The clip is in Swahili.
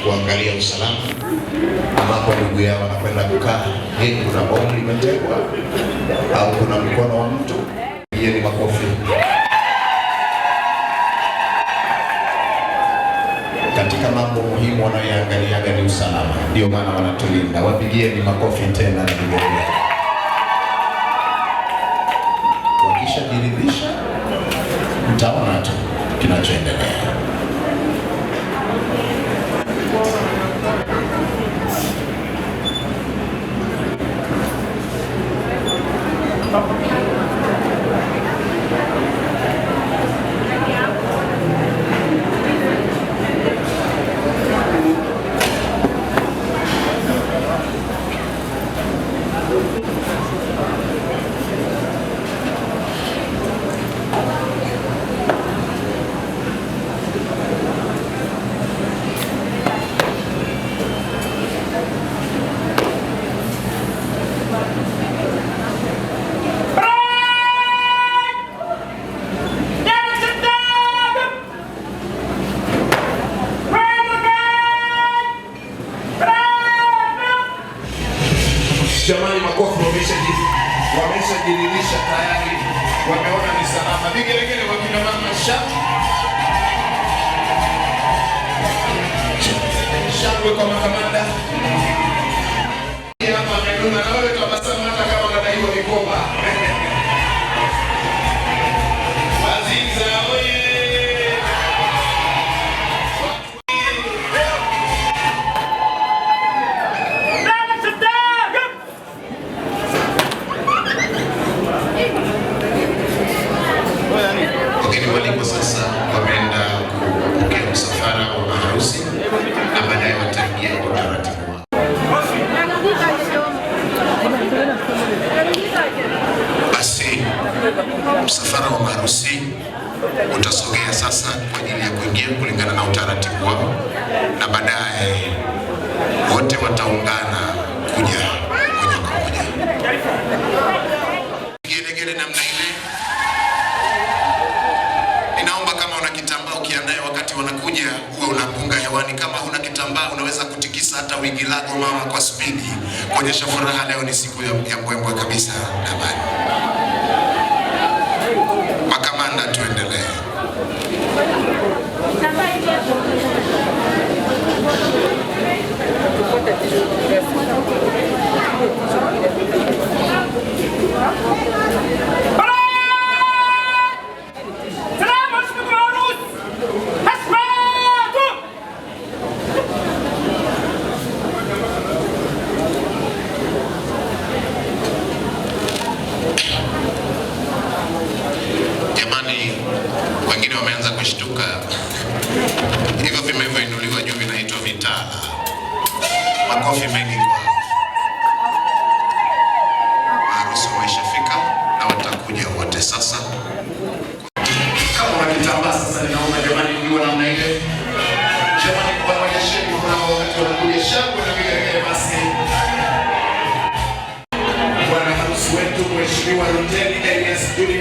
kuangalia usalama ambapo ndugu yao wanakwenda kukaa. Je, kuna bomu limetegwa au kuna mkono wa mtu? Ni makofi. Katika mambo muhimu wanayoangalia ni usalama, ndio maana wanatulinda. Wapigieni makofi tena na vigele. Wakishajiridhisha, mtaona tu kinachoendelea. Jamani, makofi. Wameshajiridhisha tayari, wameona ni salama. Vigelegele kwa kina mama. Shangwe kwa makamanda. Hapa Meduna na wale tunasema hata kama wanadaiwa mikoba. Waziza oye! Waliko sasa wameenda kupokea msafara wa maharusi na baadaye wataingia kwa utaratibu wao. Basi msafara wa maharusi utasogea sasa kwa ajili ya kuingia kulingana na utaratibu wao, na baadaye wote wataungana kuja moja kwa moja. Gelegele namna ile. Wanakuja uwe unapunga hewani. Kama huna kitambaa unaweza kutikisa hata wigi lako mama kwa spidi kuonyesha furaha. Leo ni siku ya mbwembwe kabisa. Jamani makamanda, tuendelee. Wengine wameanza kushtuka. Hivyo vimeinuliwa juu vinaitwa vitala. Makofi mengi kwa maharusi. Wameshafika na watakuja wote sasa. Kama wanakitambaa sasa, ninaomba jamani mjue namna ile. Jamani, kwa wanyesheni kuna wakati wanakuja shangwe na vigelegele. Basi bwana harusi wetu Mheshimiwa Ruteni Elias